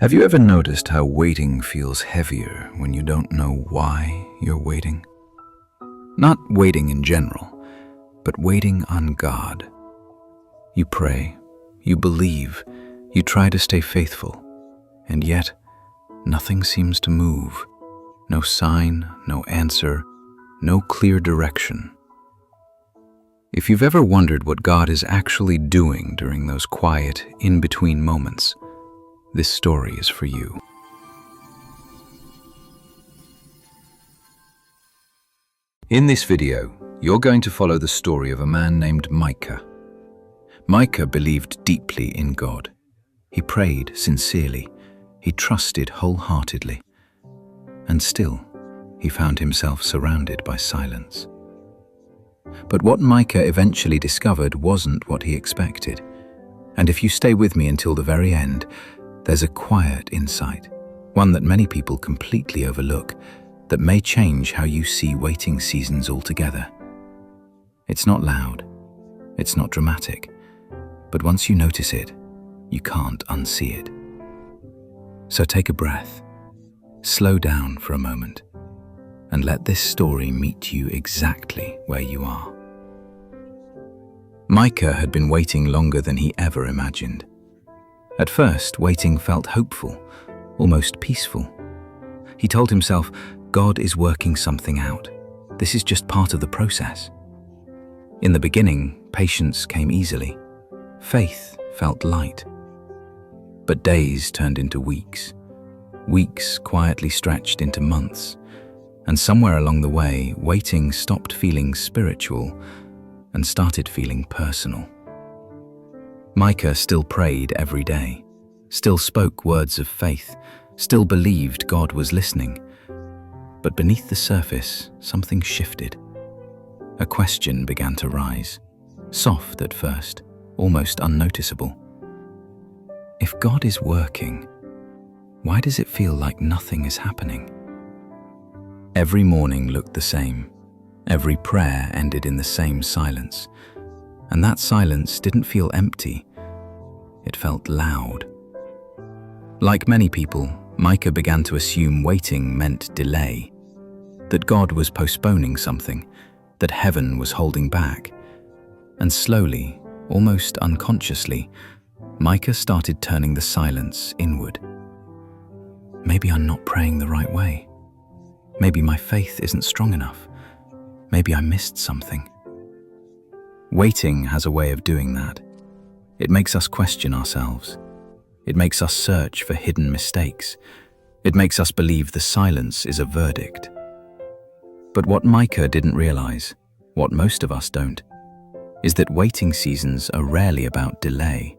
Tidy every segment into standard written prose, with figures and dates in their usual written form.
Have you ever noticed how waiting feels heavier when you don't know why you're waiting? Not waiting in general, but waiting on God. You pray, you believe, you try to stay faithful, and yet nothing seems to move. No sign, no answer, no clear direction. If you've ever wondered what God is actually doing during those quiet, in-between moments, this story is for you. In this video, you're going to follow the story of a man named Micah. Micah believed deeply in God. He prayed sincerely. He trusted wholeheartedly. And still, he found himself surrounded by silence. But what Micah eventually discovered wasn't what he expected. And if you stay with me until the very end, there's a quiet insight, one that many people completely overlook, that may change how you see waiting seasons altogether. It's not loud, it's not dramatic, but once you notice it, you can't unsee it. So take a breath, slow down for a moment, and let this story meet you exactly where you are. Micah had been waiting longer than he ever imagined. At first, waiting felt hopeful, almost peaceful. He told himself, God is working something out. This is just part of the process. In the beginning, patience came easily. Faith felt light. But days turned into weeks. Weeks quietly stretched into months. And somewhere along the way, waiting stopped feeling spiritual and started feeling personal. Micah still prayed every day, still spoke words of faith, still believed God was listening. But beneath the surface, something shifted. A question began to rise, soft at first, almost unnoticeable. If God is working, why does it feel like nothing is happening? Every morning looked the same. Every prayer ended in the same silence. And that silence didn't feel empty. It felt loud. Like many people, Micah began to assume waiting meant delay, that God was postponing something, that heaven was holding back. And slowly, almost unconsciously, Micah started turning the silence inward. Maybe I'm not praying the right way. Maybe my faith isn't strong enough. Maybe I missed something. Waiting has a way of doing that. It makes us question ourselves. It makes us search for hidden mistakes. It makes us believe the silence is a verdict. But what Micah didn't realize, what most of us don't, is that waiting seasons are rarely about delay.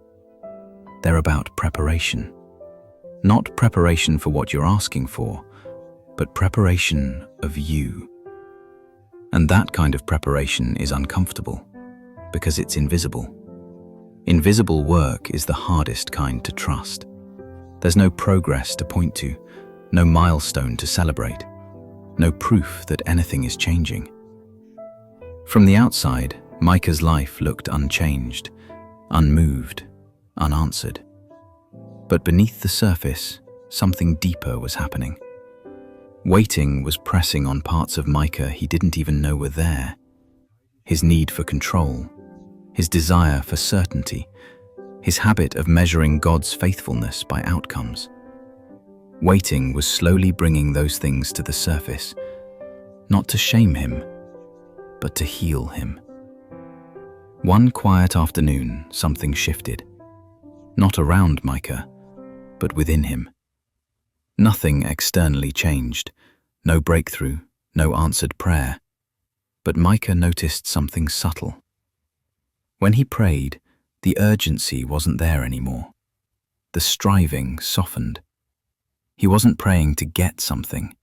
They're about preparation. Not preparation for what you're asking for, but preparation of you. And that kind of preparation is uncomfortable, because it's invisible. Invisible work is the hardest kind to trust. There's no progress to point to, no milestone to celebrate, no proof that anything is changing. From the outside, Micah's life looked unchanged, unmoved, unanswered. But beneath the surface, something deeper was happening. Waiting was pressing on parts of Micah he didn't even know were there. His need for control, his desire for certainty, his habit of measuring God's faithfulness by outcomes. Waiting was slowly bringing those things to the surface, not to shame him, but to heal him. One quiet afternoon, something shifted. Not around Micah, but within him. Nothing externally changed, no breakthrough, no answered prayer. But Micah noticed something subtle. When he prayed, the urgency wasn't there anymore. The striving softened. He wasn't praying to get something.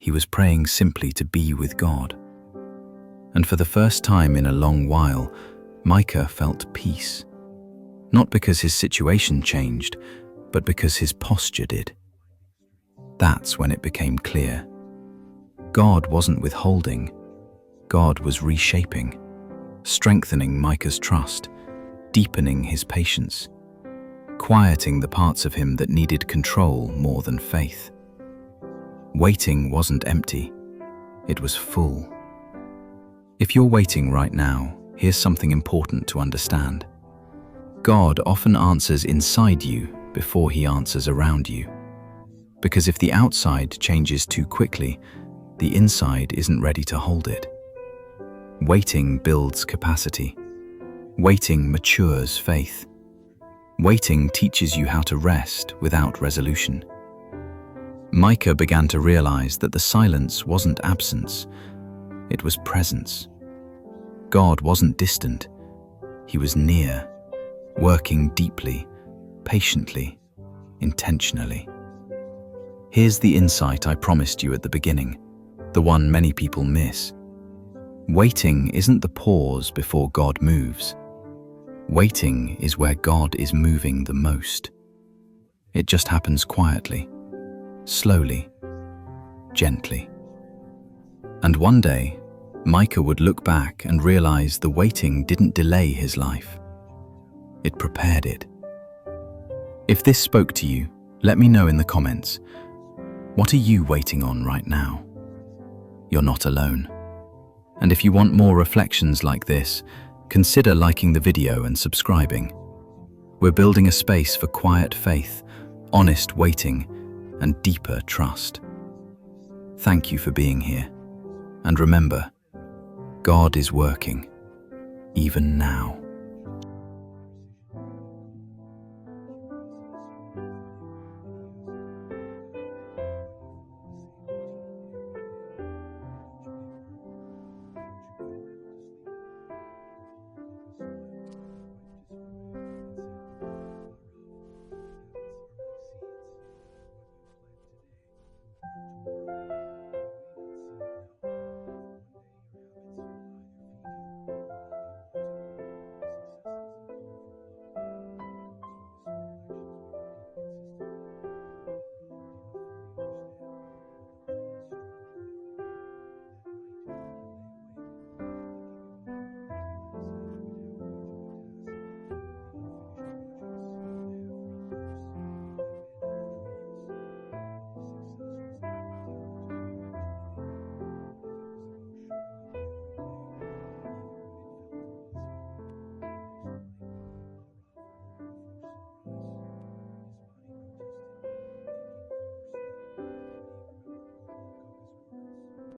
He was praying simply to be with God. And for the first time in a long while, Micah felt peace. Not because his situation changed, but because his posture did. That's when it became clear. God wasn't withholding. God was reshaping, strengthening Micah's trust, deepening his patience. quieting the parts of him that needed control more than faith. Waiting wasn't empty, it was full. If you're waiting right now, here's something important to understand. God often answers inside you before he answers around you. Because if the outside changes too quickly, the inside isn't ready to hold it. Waiting builds capacity. Waiting matures faith. Waiting teaches you how to rest without resolution. Micah began to realize that the silence wasn't absence, it was presence. God wasn't distant, he was near, working deeply, patiently, intentionally. Here's the insight I promised you at the beginning, the one many people miss. Waiting isn't the pause before God moves. Waiting is where God is moving the most. It just happens quietly, slowly, gently. And one day, Micah would look back and realize the waiting didn't delay his life. It prepared it. If this spoke to you, let me know in the comments. What are you waiting on right now? You're not alone. And if you want more reflections like this, consider liking the video and subscribing. We're building a space for quiet faith, honest waiting, and deeper trust. Thank you for being here. And remember, God is working, even now.